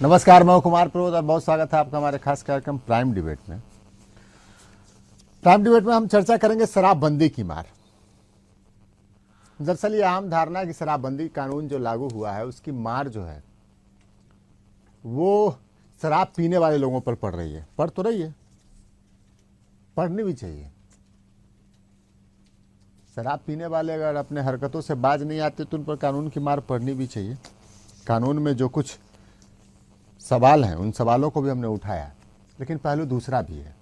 नमस्कार, मैं कुमार प्रमोद और बहुत स्वागत है आपका हमारे खास कार्यक्रम प्राइम डिबेट में। प्राइम डिबेट में हम चर्चा करेंगे शराबबंदी की मार। दरअसल ये आम धारणा है कि शराबबंदी कानून जो लागू हुआ है उसकी मार जो है वो शराब पीने वाले लोगों पर पड़ रही है। पड़ तो रही है, पड़नी भी चाहिए। शराब पीने वाले अगर अपने हरकतों से बाज नहीं आते तो उन पर कानून की मार पड़नी भी चाहिए। कानून में जो कुछ सवाल हैं उन सवालों को भी हमने उठाया, लेकिन पहलू दूसरा भी है,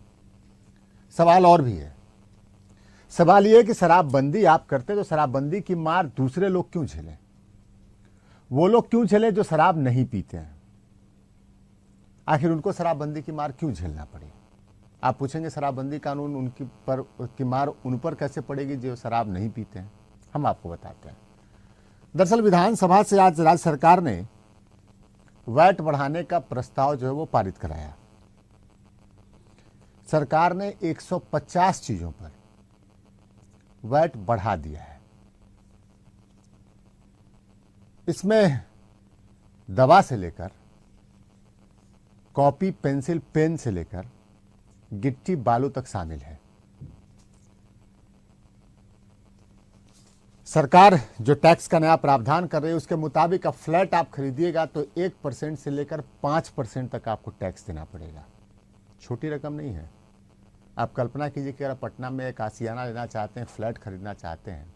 सवाल और भी है। सवाल ये कि शराबबंदी आप करते तो शराबबंदी की मार दूसरे लोग क्यों झेलें? वो लोग क्यों झेलें जो शराब नहीं पीते हैं? आखिर उनको शराबबंदी की मार क्यों झेलना पड़े? आप पूछेंगे शराबबंदी कानून उनकी पर की मार उन पर कैसे पड़ेगी जो शराब नहीं पीते हैं? हम आपको बताते हैं। दरअसल विधानसभा से आज राज्य सरकार ने वैट बढ़ाने का प्रस्ताव जो है वो पारित कराया। सरकार ने 150 चीजों पर वैट बढ़ा दिया है। इसमें दवा से लेकर कॉपी पेंसिल पेन से लेकर गिट्टी बालू तक शामिल है। सरकार जो टैक्स का नया प्रावधान कर रही है उसके मुताबिक अब फ्लैट आप खरीदिएगा तो 1% से लेकर 5% तक आपको टैक्स देना पड़ेगा। छोटी रकम नहीं है। आप कल्पना कीजिए कि अगर पटना में एक आशियाना लेना चाहते हैं, फ्लैट खरीदना चाहते हैं,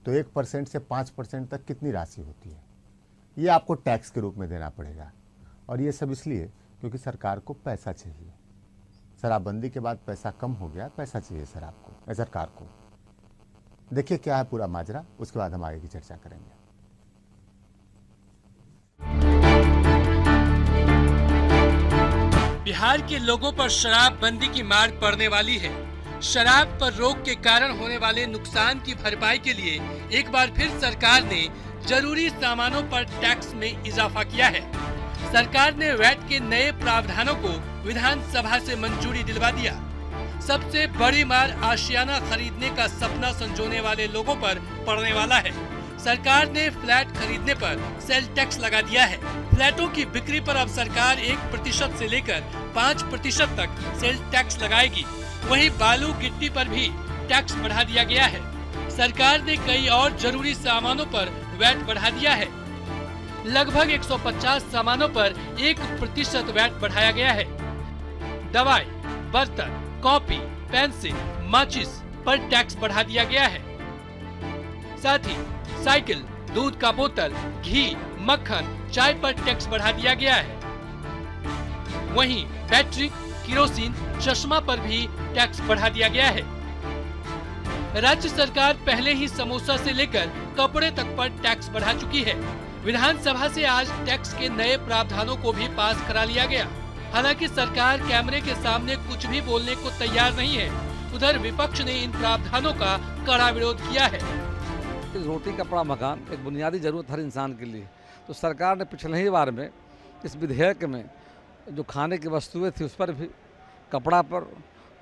तो 1% से 5% तक कितनी राशि होती है? ये आपको टैक्स के रूप में देना पड़ेगा। और ये सब इसलिए क्योंकि सरकार को पैसा चाहिए। शराबबंदी के बाद पैसा कम हो गया, पैसा चाहिए सरकार को। देखिए क्या है पूरा माजरा, उसके बाद हम आगे की चर्चा करेंगे। बिहार के लोगों पर शराबबंदी की मार पड़ने वाली है। शराब पर रोक के कारण होने वाले नुकसान की भरपाई के लिए एक बार फिर सरकार ने जरूरी सामानों पर टैक्स में इजाफा किया है। सरकार ने वैट के नए प्रावधानों को विधानसभा से मंजूरी दिलवा दिया। सबसे बड़ी मार आशियाना खरीदने का सपना संजोने वाले लोगों पर पड़ने वाला है। सरकार ने फ्लैट खरीदने पर सेल टैक्स लगा दिया है। फ्लैटों की बिक्री पर अब सरकार 1% से लेकर 5% तक सेल टैक्स लगाएगी। वहीं बालू गिट्टी पर भी टैक्स बढ़ा दिया गया है। सरकार ने कई और जरूरी सामानों पर वैट बढ़ा दिया है। लगभग 150 सामानों पर 1% वैट बढ़ाया गया है। दवाई, बर्तन, कॉपी, पेंसिल, माचिस पर टैक्स बढ़ा दिया गया है। साथ ही साइकिल, दूध का बोतल, घी, मक्खन, चाय पर टैक्स बढ़ा दिया गया है। वहीं बैटरी, केरोसिन, चश्मा पर भी टैक्स बढ़ा दिया गया है। राज्य सरकार पहले ही समोसा से लेकर कपड़े तक पर टैक्स बढ़ा चुकी है। विधानसभा से आज टैक्स के नए प्रावधानों को भी पास करा लिया गया। हालांकि सरकार कैमरे के सामने कुछ भी बोलने को तैयार नहीं है। उधर विपक्ष ने इन प्रावधानों का कड़ा विरोध किया है। रोटी, कपड़ा, मकान एक बुनियादी जरूरत हर इंसान के लिए। तो सरकार ने पिछले ही बार में इस विधेयक में जो खाने की वस्तुएं थी उस पर भी, कपड़ा पर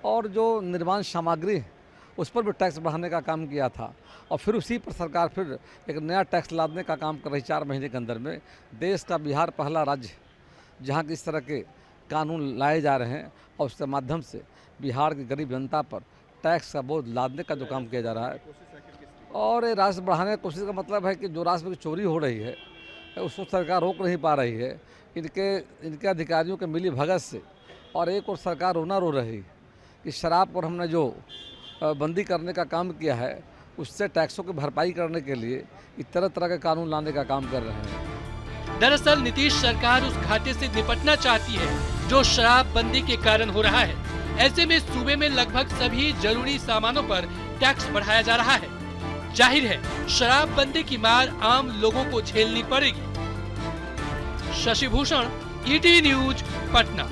और जो निर्माण सामग्री है उस पर भी टैक्स बढ़ाने का काम किया था। और फिर उसी पर सरकार फिर एक नया टैक्स लादने का काम कर रही। 4 महीने के अंदर में देश का बिहार पहला राज्य जहाँ की इस तरह के कानून लाए जा रहे हैं और उसके माध्यम से बिहार की गरीब जनता पर टैक्स का बोझ लादने का जो काम किया जा रहा है। और ये राशि बढ़ाने की कोशिश का मतलब है कि जो राशि की चोरी हो रही है उसको सरकार रोक नहीं पा रही है। इनके अधिकारियों के मिली भगत से। और एक और सरकार रोना रो रही कि शराब पर हमने जो बंदी करने का काम किया है उससे टैक्सों की भरपाई करने के लिए तरह तरह के कानून लाने का काम कर रहे हैं। दरअसल नीतीश सरकार उस घाटे से निपटना चाहती है जो शराबबंदी के कारण हो रहा है। ऐसे में सूबे में लगभग सभी जरूरी सामानों पर टैक्स बढ़ाया जा रहा है। जाहिर है शराबबंदी की मार आम लोगों को झेलनी पड़ेगी। Shashi Bhushan, ETV news, Patna.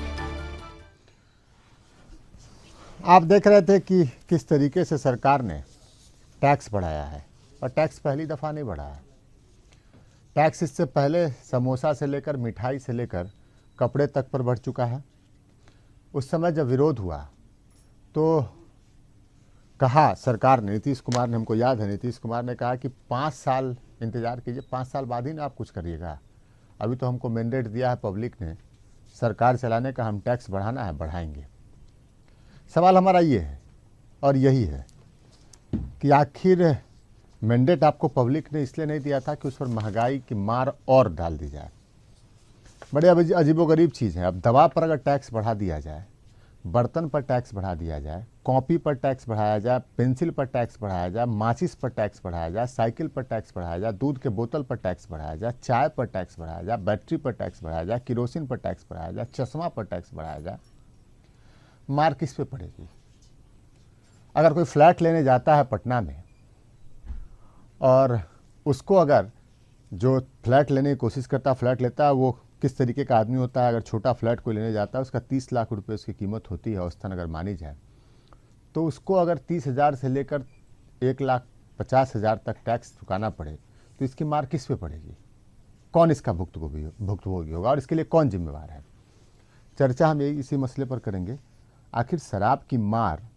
आप देख रहे थे कि किस तरीके से सरकार ने टैक्स बढ़ाया है। और टैक्स पहली दफ़ा नहीं बढ़ा है। टैक्स इससे पहले समोसा से लेकर मिठाई से लेकर कपड़े तक पर बढ़ चुका है। उस समय जब विरोध हुआ तो कहा सरकार ने, नीतीश कुमार ने, हमको याद है नीतीश कुमार ने कहा कि 5 साल इंतज़ार कीजिए, 5 साल बाद ही ना आप कुछ करिएगा। अभी तो हमको मैंडेट दिया है पब्लिक ने सरकार चलाने का, हम टैक्स बढ़ाना है, बढ़ाएंगे। सवाल हमारा ये है और यही है कि आखिर मैंडेट आपको पब्लिक ने इसलिए नहीं दिया था कि उस पर महंगाई की मार और डाल दी जाए। बड़े अजीबोगरीब चीज़ है। अब दवा पर अगर टैक्स बढ़ा दिया जाए, बर्तन पर टैक्स बढ़ा दिया जाए, कॉपी पर टैक्स बढ़ाया जाए, पेंसिल पर टैक्स बढ़ाया जाए, माचिस पर टैक्स बढ़ाया जाए, साइकिल पर टैक्स बढ़ाया जाए, दूध के बोतल पर टैक्स बढ़ाया जाए, चाय पर टैक्स बढ़ाया जाए, बैटरी पर टैक्स बढ़ाया जाए, किरोसिन पर टैक्स बढ़ाया जाए, चश्मा पर टैक्स बढ़ाया जाए, मार किस पे पड़ेगी? अगर कोई फ्लैट लेने जाता है पटना में और उसको अगर जो फ्लैट लेने की कोशिश करता, फ्लैट लेता है, वो किस तरीके का आदमी होता है, अगर छोटा फ्लैट कोई लेने जाता है उसका 30 लाख रुपए उसकी कीमत होती है औसतन अगर मानी जाए, तो उसको अगर 30,000 से लेकर 1,50,000 तक टैक्स चुकाना पड़े तो इसकी मार किस पे पड़ेगी? कौन इसका भुक्तभोगी होगा और इसके लिए कौन जिम्मेवार है? चर्चा हम यही इसी मसले पर करेंगे। आखिर शराब की मार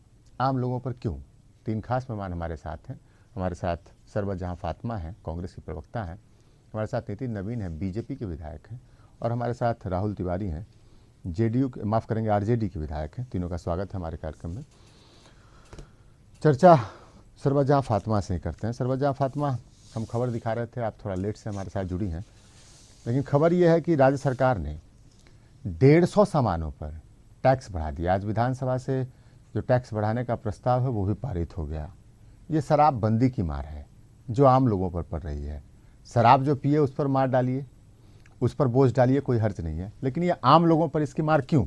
आम लोगों पर क्यों? 3 खास मेहमान हमारे साथ हैं। हमारे साथ सरबत जहां फातिमा हैं, कांग्रेस की प्रवक्ता हैं। हमारे साथ नितिन नवीन हैं, बीजेपी के विधायक हैं। और हमारे साथ राहुल तिवारी हैं, आरजेडी के विधायक हैं। तीनों का स्वागत है हमारे कार्यक्रम में। चर्चा सरबत जहां फातिमा से ही करते हैं। सरबत जहां फातिमा, हम खबर दिखा रहे थे, आप थोड़ा लेट से हमारे साथ जुड़ी हैं, लेकिन खबर यह है कि राज्य सरकार ने 150 सामानों पर टैक्स बढ़ा दिया। आज विधानसभा से जो टैक्स बढ़ाने का प्रस्ताव है वो भी पारित हो गया। ये शराबबंदी की मार है जो आम लोगों पर पड़ रही है। शराब जो पिए उस पर मार डालिए, उस पर बोझ डालिए, कोई हर्ज नहीं है, लेकिन ये आम लोगों पर इसकी मार क्यों?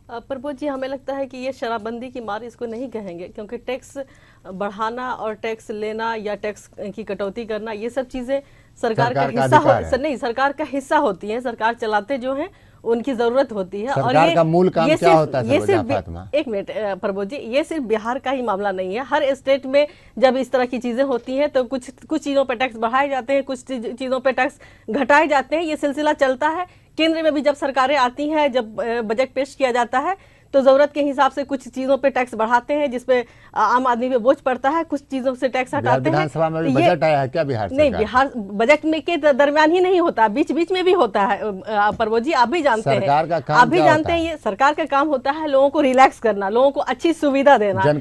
प्रबोध जी, हमें लगता है कि ये शराबबंदी की मार इसको नहीं कहेंगे, क्योंकि टैक्स बढ़ाना और टैक्स लेना या टैक्स की कटौती करना ये सब चीजें सरकार का हिस्सा नहीं, सरकार का हिस्सा होती है। सरकार चलाते जो हैं उनकी जरूरत होती है। सरकार और का मूल काम क्या होता है? ये सिर्फ एक मिनट प्रबोध जी, ये सिर्फ बिहार का ही मामला नहीं है। हर स्टेट में जब इस तरह की चीजें होती हैं तो कुछ चीजों पे टैक्स बढ़ाए जाते हैं, कुछ चीजों पे टैक्स घटाए जाते हैं। ये सिलसिला चलता है। केंद्र में भी जब सरकारें आती हैं, जब बजट पेश किया जाता है तो जरूरत के हिसाब से कुछ चीजों पे टैक्स बढ़ाते हैं जिसपे आम आदमी पे बोझ पड़ता है, कुछ चीजों से टैक्स हटाते हैं। विधानसभा में भी बजट आया है क्या बिहार नहीं, बिहार बजट में के दरमियान ही नहीं होता, बीच बीच में भी होता है। प्रबोध जी, आप भी जानते हैं, आप भी जानते हैं, ये सरकार का काम होता है लोगों को रिलैक्स करना, लोगों को अच्छी सुविधा देना, जन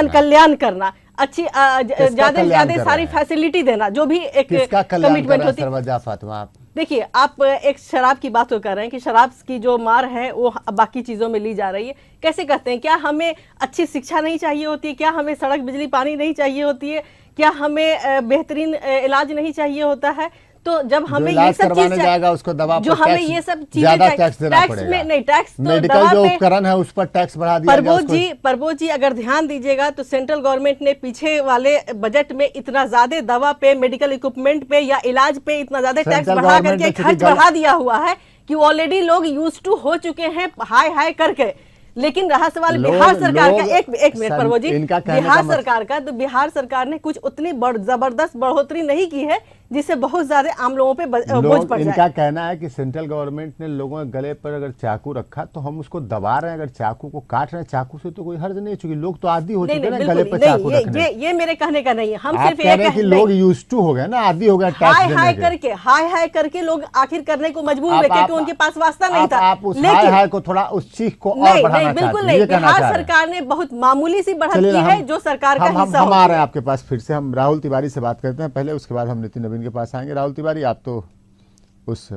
कल्याण करना, अच्छी ज्यादा से ज्यादा सारी फैसिलिटी देना, जो भी एक कमिटमेंट होती है। देखिए, आप एक शराब की बात तो कर रहे हैं कि शराब की जो मार है वो बाकी चीजों में ली जा रही है। कैसे कहते हैं? क्या हमें अच्छी शिक्षा नहीं चाहिए होती है? क्या हमें सड़क बिजली पानी नहीं चाहिए होती है? क्या हमें बेहतरीन इलाज नहीं चाहिए होता है? तो जब हमें ये सब चीज जाएगा उसको दवा जो हमें ये सब चीजें टैक्स में नहीं, टैक्स तो मेडिकल जो उपकरण है उस पर टैक्स बढ़ा दिया। प्रबोध जी, अगर ध्यान दीजिएगा तो सेंट्रल गवर्नमेंट ने पीछे वाले बजट में इतना ज्यादा दवा पे, मेडिकल इक्विपमेंट पे या इलाज पे इतना ज्यादा टैक्स बढ़ा करके खर्च बढ़ा दिया हुआ है कि ऑलरेडी लोग यूज टू हो चुके हैं हाई हाई करके। लेकिन रहा सवाल बिहार सरकार का, एक मिनट प्रभु जी, बिहार सरकार का, तो बिहार सरकार ने कुछ उतनी जबरदस्त बढ़ोतरी नहीं की है जिससे बहुत ज्यादा आम लोगों पे बोझ पड़ जाए। इनका कहना है कि सेंट्रल गवर्नमेंट ने लोगों के गले पर अगर चाकू रखा तो हम उसको दबा रहे हैं, अगर चाकू को काट रहे हैं, चाकू से तो कोई हर्ज नहीं, चूंकि लोग तो आदी हो चुके हैं गले पर चाकू रखने। ये मेरे कहने का नहीं है, हम सिर्फ कह रहे हैं कि लोग यूज्ड टू हो गए ना, आदी हो गए हाई हाई करके लोग आखिर करने को मजबूर हुए क्योंकि उनके पास वास्ता नहीं था। आप उस हाई हाई को थोड़ा उस चीख को और बढ़ाना बिल्कुल नहीं, बिहार सरकार ने बहुत मामूली सी बढ़त की है जो सरकार का हिस्सा। हम आ रहे हैं आपके पास फिर से, हम राहुल तिवारी से बात करते हैं पहले, उसके बाद हम नितिन नवीन के पास आएंगे। राहुल तिवारी, आप तो उस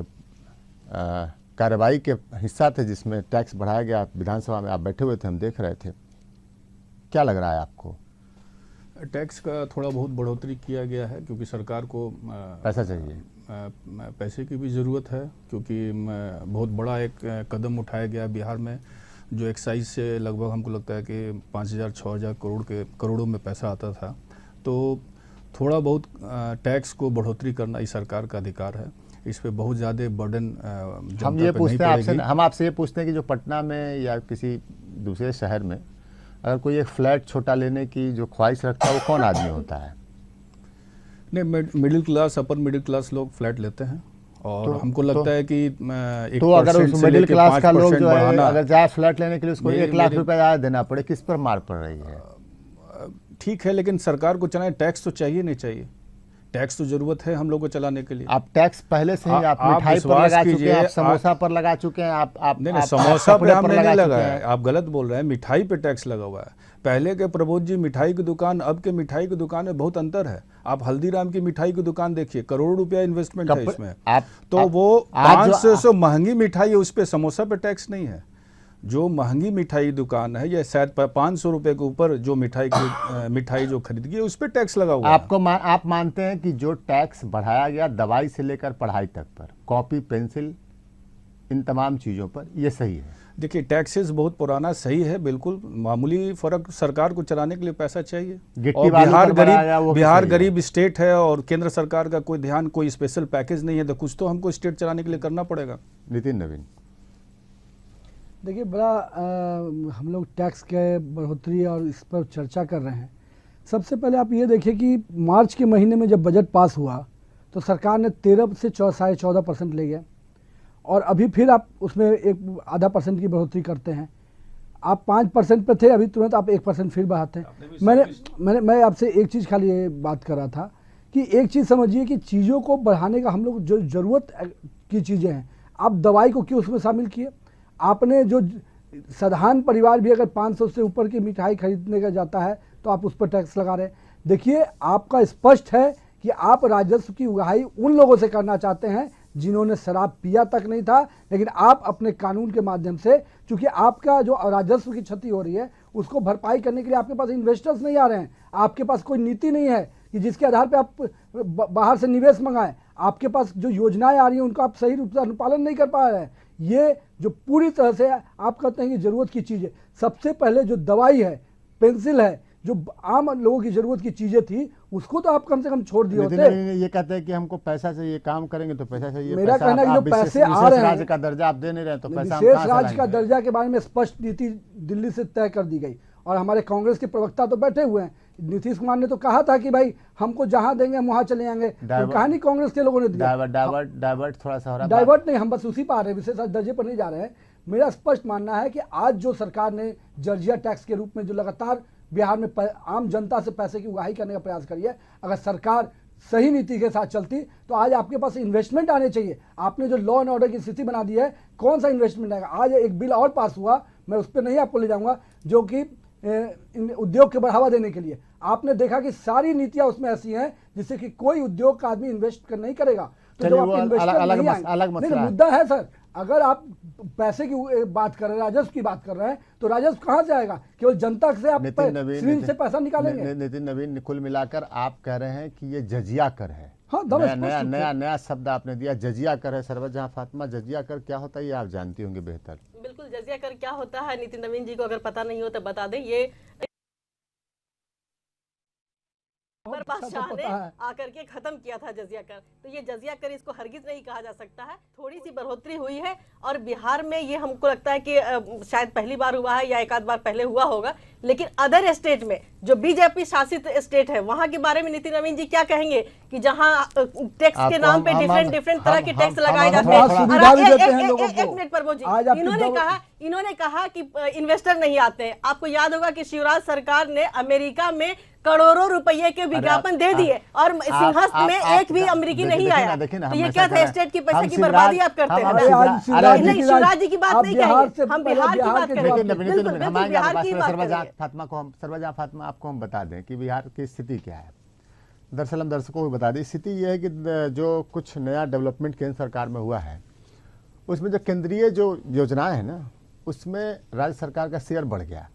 कार्रवाई के हिस्सा थे जिसमें टैक्स बढ़ाया गया, विधानसभा में आप बैठे हुए थे, हम देख रहे थे, क्या लग रहा है आपको? टैक्स का थोड़ा बहुत बढ़ोतरी किया गया है क्योंकि सरकार को पैसा चाहिए, पैसे की भी ज़रूरत है, क्योंकि बहुत बड़ा एक कदम उठाया गया बिहार में जो एक्साइज से लगभग हमको लगता है कि 5,000-6,000 करोड़ों में पैसा आता था। तो थोड़ा बहुत टैक्स को बढ़ोतरी करना इस सरकार का अधिकार है, इस पे बहुत ज़्यादा बर्डन हम ये पूछते हैं आपसे, हम आपसे ये पूछते हैं कि जो पटना में या किसी दूसरे शहर में अगर कोई एक फ्लैट छोटा लेने की जो ख्वाहिश रखता है वो कौन आदमी होता है? नहीं, middle class, upper middle class लोग फ्लैट लेते हैं और तो, हमको लगता है कि तो अगर उस मिडिल क्लास का लोग जो है अगर जाए फ्लैट लेने के लिए उसको 1 लाख रुपए ज़्यादा देना पड़े, किस पर मार पड़ रही है? ठीक है, लेकिन सरकार को चलाए टैक्स तो चाहिए नहीं चाहिए, टैक्स तो जरूरत है हम लोग को चलाने के लिए। आप टैक्स पहले से ही आप मिठाई पर लगा चुके हैं, आप समोसा पर लगा चुके हैं, आप नहीं, समोसा पे हमने नहीं लगाया है, आप गलत बोल रहे हैं। मिठाई पे टैक्स लगा हुआ है। पहले के प्रबोध जी मिठाई की दुकान, अब के मिठाई की दुकान में बहुत अंतर है। आप हल्दीराम की मिठाई की दुकान देखिए, करोड़ों रुपया इन्वेस्टमेंट है इसमें। तो वो 500 महंगी मिठाई है, उस पर समोसा पे टैक्स नहीं है। जो महंगी मिठाई दुकान है, या शायद 500 रुपए के ऊपर जो मिठाई जो खरीद गई उस पर टैक्स लगा हुआ है। आप मानते हैं कि जो टैक्स बढ़ाया गया दवाई से लेकर पढ़ाई तक पर, कॉपी पेंसिल इन तमाम चीजों पर, ये सही है? देखिए, टैक्सेस बहुत पुराना सही है, बिल्कुल मामूली फर्क। सरकार को चलाने के लिए पैसा चाहिए, और बिहार गरीब स्टेट है और केंद्र सरकार का कोई ध्यान, कोई स्पेशल पैकेज नहीं है, तो कुछ तो हमको स्टेट चलाने के लिए करना पड़ेगा। नितिन नवीन, देखिए, बड़ा हम लोग टैक्स के बढ़ोतरी और इस पर चर्चा कर रहे हैं। सबसे पहले आप ये देखिए कि मार्च के महीने में जब बजट पास हुआ तो सरकार ने 13 से 14.5% ले गया, और अभी फिर आप उसमें 0.5% की बढ़ोतरी करते हैं। आप 5% पे थे, अभी तुरंत आप 1% फिर बढ़ाते हैं। मैं आपसे एक चीज़ खाली ये बात कर रहा था कि एक चीज़ समझिए कि चीज़ों को बढ़ाने का हम लोग जो ज़रूरत की चीज़ें हैं, आप दवाई को क्यों उसमें शामिल किए? आपने जो साधारण परिवार भी अगर 500 से ऊपर की मिठाई खरीदने का जाता है तो आप उस पर टैक्स लगा रहे हैं। देखिए, आपका स्पष्ट है कि आप राजस्व की उगाही उन लोगों से करना चाहते हैं जिन्होंने शराब पिया तक नहीं था, लेकिन आप अपने कानून के माध्यम से, चूंकि आपका जो राजस्व की क्षति हो रही है उसको भरपाई करने के लिए आपके पास इन्वेस्टर्स नहीं आ रहे हैं, आपके पास कोई नीति नहीं है कि जिसके आधार पे आप बाहर से निवेश मंगाएं, आपके पास जो योजनाएं आ रही हैं उनका आप सही रूप से अनुपालन नहीं कर पा रहे हैं। ये जो पूरी तरह से आप कहते हैं कि जरूरत की चीज़ है, सबसे पहले जो दवाई है, पेंसिल है, जो आम लोगों की जरूरत की चीजें थी, उसको तो आप कम से कम छोड़ दिए होते। ये कहते हैं कि हमको पैसा चाहिए, काम करेंगे तो पैसा चाहिए। मेरा कहना है कि जो पैसे आ रहे हैं, राज्य का दर्जा आप दे नहीं रहे, तो पैसा विशेष राज्य का दर्जा के बारे में स्पष्ट नीति दिल्ली से तय कर दी गई, और हमारे कांग्रेस के प्रवक्ता तो बैठे हुए हैं। नीतीश कुमार ने तो कहा था कि भाई हमको जहां देंगे हम वहां चले जाएंगे, तो कहानी कांग्रेस के लोगों ने दिया। डाइवर्ट थोड़ा सा हो रहा है। डाइवर्ट नहीं, हम बस उसी पर आ रहे हैं, विशेष दर्जे पर नहीं जा रहे हैं। मेरा स्पष्ट मानना है कि आज जो सरकार ने जर्जिया टैक्स के रूप में जो लगातार बिहार में आम जनता से पैसे की उगाही करने का प्रयास करी है, अगर सरकार सही नीति के साथ चलती तो आज आपके पास इन्वेस्टमेंट आने चाहिए। आपने जो लॉ एंड ऑर्डर की स्थिति बना दी है, कौन सा इन्वेस्टमेंट आएगा? आज एक बिल और पास हुआ, मैं उस पर नहीं आपको ले जाऊंगा, जो कि उद्योग को बढ़ावा देने के लिए। आपने देखा कि सारी नीतियां उसमें ऐसी हैं जिससे कि कोई उद्योग का आदमी इन्वेस्ट नहीं करेगा। तो जब आप इन्वेस्टर मुद्दा है सर, अगर आप पैसे की बात कर रहे हैं, राजस्व की बात कर रहे हैं, तो राजस्व कहां से आएगा? केवल जनता से आप से पैसा निकालेंगे। नितिन नवीन, कुल मिलाकर आप कह रहे हैं कि ये जजिया कर है। हाँ, नया शब्द आपने दिया, जजिया कर है। सरवत जहां फातिमा, जजिया कर क्या होता है ये आप जानती होंगी बेहतर। बिल्कुल, जजिया कर क्या होता है नितिन नवीन जी को अगर पता नहीं हो तो बता दें। ये बादशाह ने आकर के खत्म किया था जजिया कर, तो ये जजिया कर इसको हरगिज नहीं कहा जा सकता है। थोड़ी सी बढ़ोतरी हुई है, और बिहार में ये हमको लगता है कि शायद पहली बार हुआ है या एक आध बार पहले हुआ होगा, लेकिन अदर स्टेट में जो बीजेपी शासित स्टेट है वहां के बारे में नितिन नवीन जी क्या कहेंगे कि जहां टैक्स के नाम पे डिफरेंट तरह के टैक्स लगाए जाते हैं। एक मिनट प्रभु जी, इन्होंने कहा कि इन्वेस्टर नहीं आते हैं। आपको याद होगा कि शिवराज सरकार ने अमेरिका में करोड़ों रुपए के विज्ञापन दे दिए और सिंहस्थ में एक भी अमेरिकी नहीं आया। तो ये क्या था? स्टेट के पैसे की बर्बादी आप करते हैं। शिवराज जी की बात नहीं करेंगे, हम बिहार की बात करेंगे। फातिमा, आपको हम बता दें कि बिहार की स्थिति क्या है। दरअसल हम दर्शकों को बता दें, स्थिति यह है कि जो कुछ नया डेवलपमेंट केंद्र सरकार में हुआ है, उसमें जो केंद्रीय जो योजनाएं हैं ना, उसमें राज्य सरकार का शेयर बढ़ गया।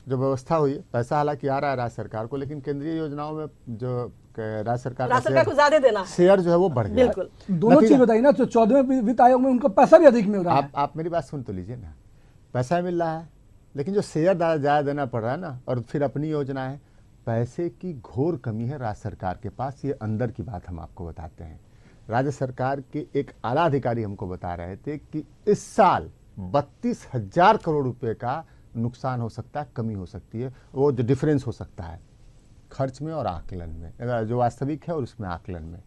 जो व्यवस्था हुई, पैसा हालांकि आ रहा है राज्य सरकार को, लेकिन केंद्रीय योजनाओं में जो राज्य सरकार को ज्यादा देना शेयर जो है वो बढ़ गया। बिल्कुल, दोनों चीज बताइए ना। तो 14वें वित्त आयोग में उनको पैसा भी अधिक मिल रहा है। आप मेरी बात सुन तो लीजिए ना, पैसा मिल रहा है, लेकिन जो शेयर ज्यादा देना पड़ रहा है ना, और फिर अपनी योजना है, पैसे की घोर कमी है राज्य सरकार के पास। ये अंदर की बात हम आपको बताते हैं। राज्य सरकार के एक आला अधिकारी हमको बता रहे थे कि इस साल 32,000 करोड़ रुपए का नुकसान हो सकता है, कमी हो सकती है, वो जो डिफरेंस हो सकता है खर्च में और आकलन में, जो वास्तविक है और उसमें आकलन में।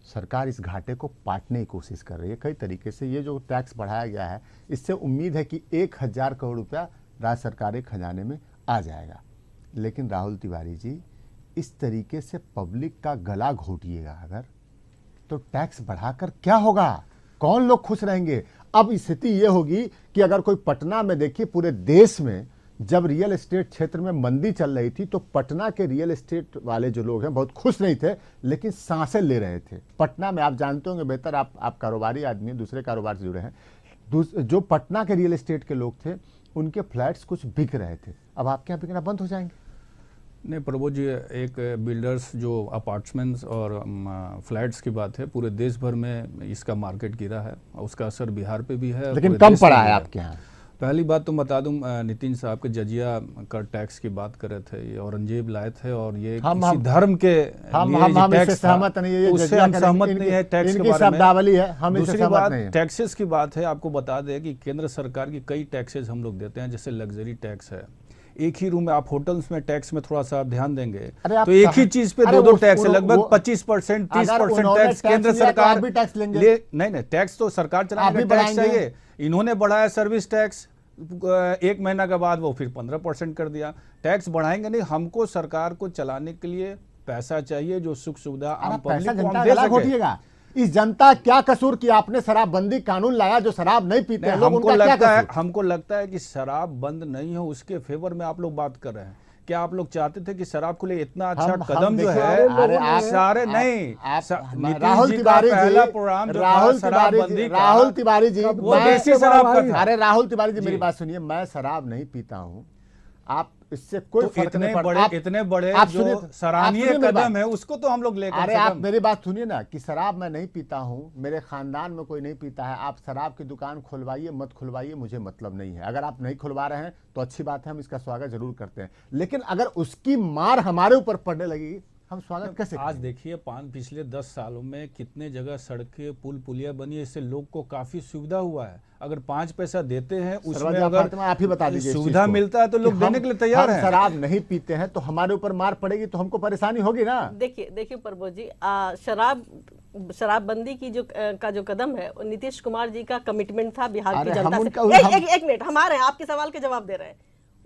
सरकार इस घाटे को पाटने की कोशिश कर रही है कई तरीके से। ये जो टैक्स बढ़ाया गया है, इससे उम्मीद है कि 1,000 करोड़ रुपया राज्य सरकार के खजाने में आ जाएगा। लेकिन राहुल तिवारी जी, इस तरीके से पब्लिक का गला घोटिएगा अगर, तो टैक्स बढ़ाकर क्या होगा, कौन लोग खुश रहेंगे। अब स्थिति ये होगी कि अगर कोई पटना में, देखिए पूरे देश में जब रियल एस्टेट क्षेत्र में मंदी चल रही थी तो पटना के रियल एस्टेट वाले जो लोग हैं बहुत खुश नहीं थे, लेकिन सांसें ले रहे थे। पटना में आप जानते होंगे बेहतर, आप कारोबारी आदमी, दूसरे कारोबार से जुड़े हैं, जो पटना के रियल एस्टेट के लोग थे उनके फ्लैट्स कुछ बिक रहे थे, अब आपके यहाँ बिकना बंद हो जाएंगे। नहीं प्रबोध जी, एक बिल्डर्स जो अपार्टमेंट्स और फ्लैट्स की बात है, पूरे देश भर में इसका मार्केट गिरा है, उसका असर बिहार पे भी है, लेकिन कम पड़ा है आपके यहाँ। पहली बात तो बता दूं, नितिन साहब के जजिया कर टैक्स की बात कर रहे थे, ये औरंगजेब लाए थे और ये किसी धर्म के हम इससे सहमत नहीं है, उससे हम सहमत नहीं है। टैक्स के बारे शब्दावली है, हम इससे दूसरी सहमत बात नहीं है। टैक्सेस की बात है, आपको बता दें कि केंद्र सरकार की कई टैक्सेस हम लोग देते हैं, जैसे लग्जरी टैक्स है। एक ही रूम में आप होटल्स में टैक्स में थोड़ा सा आप ध्यान देंगे तो एक ही चीज पे दो टैक्स है, लगभग 25%, 30% टैक्स केंद्र सरकार भी टैक्स लेंगे। नहीं, टैक्स तो सरकार चलाने का टैक्स चाहिए। इन्होंने बढ़ाया सर्विस टैक्स, एक महीना के बाद वो फिर 15% कर दिया। टैक्स बढ़ाएंगे नहीं, हमको सरकार को चलाने के लिए पैसा चाहिए, जो सुख सुविधा आम पब्लिक को हम दे सके। इस जनता क्या कसूर किया, आपने शराबबंदी कानून लाया जो शराब नहीं पीते हैं लोग, हमको लगता है कि शराब बंद नहीं हो उसके फेवर में आप लोग बात कर रहे हैं। क्या आप लोग चाहते थे कि शराब को लिए इतना अच्छा कदम जो है सारे नहीं, राहुल तिवारी जी वो देसी शराब का था। अरे राहुल तिवारी जी मेरी बात सुनिए, मैं शराब नहीं पीता हूँ, आप इससे कोई फर्क नहीं पड़ता। इतने बड़े जो सराहनीय कदम है उसको तो हम लोग लेकर, अरे आप मेरी बात सुनिए ना, कि शराब मैं नहीं पीता हूँ, मेरे खानदान में कोई नहीं पीता है, आप शराब की दुकान खुलवाइए मत खुलवाइए, मुझे मतलब नहीं है। अगर आप नहीं खुलवा रहे हैं तो अच्छी बात है, हम इसका स्वागत जरूर करते हैं, लेकिन अगर उसकी मार हमारे ऊपर पड़ने लगेगी हम स्वागत कैसे? आज देखिए पिछले 10 सालों में कितने जगह सड़कें पुल पुलिया बनी है, इससे लोग को काफी सुविधा हुआ है। अगर 5 पैसा देते हैं उसमें अगर आप ही बता दीजिए सुविधा मिलता है तो लोग देने के लिए तैयार हैं। शराब नहीं पीते हैं तो हमारे ऊपर मार पड़ेगी तो हमको परेशानी होगी ना। देखिए प्रबोध जी, शराबबंदी की जो कदम है वो नीतीश कुमार जी का कमिटमेंट था बिहार की जनता से। एक मिनट, हम आ रहे हैं, आपके सवाल के जवाब दे रहे हैं।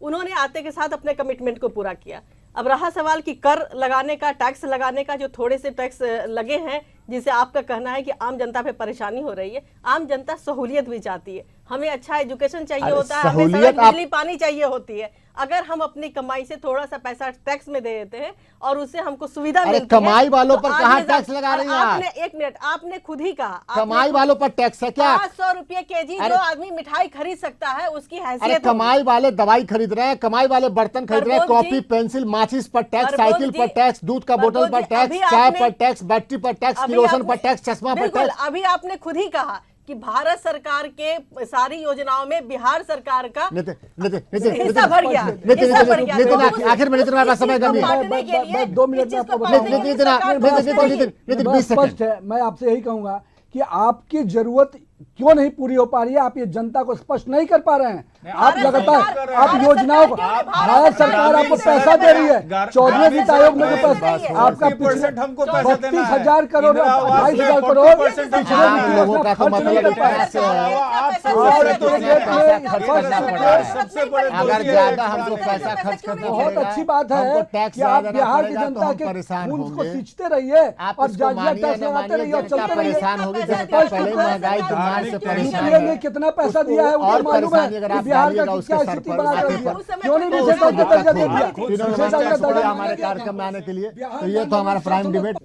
उन्होंने आते के साथ अपने कमिटमेंट को पूरा किया। अब रहा सवाल कि कर लगाने का, टैक्स लगाने का, जो थोड़े से टैक्स लगे हैं जिसे आपका कहना है कि आम जनता पे परेशानी हो रही है। आम जनता सहूलियत भी चाहती है, हमें अच्छा एजुकेशन चाहिए होता है, हमें सड़क बिजली पानी चाहिए होती है। अगर हम अपनी कमाई से थोड़ा सा पैसा टैक्स में दे देते हैं और उससे हमको सुविधा मिलती है, कमाई वालों पर कहाँ टैक्स लगा रही हैं आपने? एक मिनट, आपने खुद ही कहा कमाई वालों पर टैक्स है क्या? 500 रुपए केजी जो आदमी मिठाई खरीद सकता है उसकी हैसियत। कमाई वाले दवाई खरीद रहे हैं, कमाई वाले बर्तन खरीद रहे हैं, कॉपी पेंसिल माचिस पर टैक्स, साइकिल पर टैक्स, दूध का बोतल पर टैक्स, चाय पर टैक्स, बैटरी पर टैक्स, किरोसिन पर टैक्स, चश्मा पर टैक्स। अभी आपने खुद ही कहा कि भारत सरकार के सारी योजनाओं में बिहार सरकार का हिस्सा बढ़ गया। आखिर में नितिन समय कम है, 2 मिनट में आपको स्पष्ट है। मैं आपसे यही कहूंगा कि आपकी जरूरत क्यों नहीं पूरी हो पा रही है, आप ये जनता को स्पष्ट नहीं कर पा रहे हैं। आप लगातार आप योजनाओं को, भारत सरकार आपको पैसा दे रही है, 14वें वित्त आयोग में जो पैसा आपका 32,000 करोड़ 28,000 करोड़ अगर ज्यादा हमको पैसा खर्च करना बहुत अच्छी बात है कि आप बिहार की जनता के खून को सींचते रहिए और जाजिया टैक्स लगाते रहिए और चलते रहिए। यूपीए ने कितना पैसा दिया है उनको मालूम है, बिहार का क्या स्थिति बना रही है, क्यों नहीं विशेष दर्जा दिया? हमारे कार्यक्रम में आने के लिए, तो ये तो हमारा प्राइम डिबेट।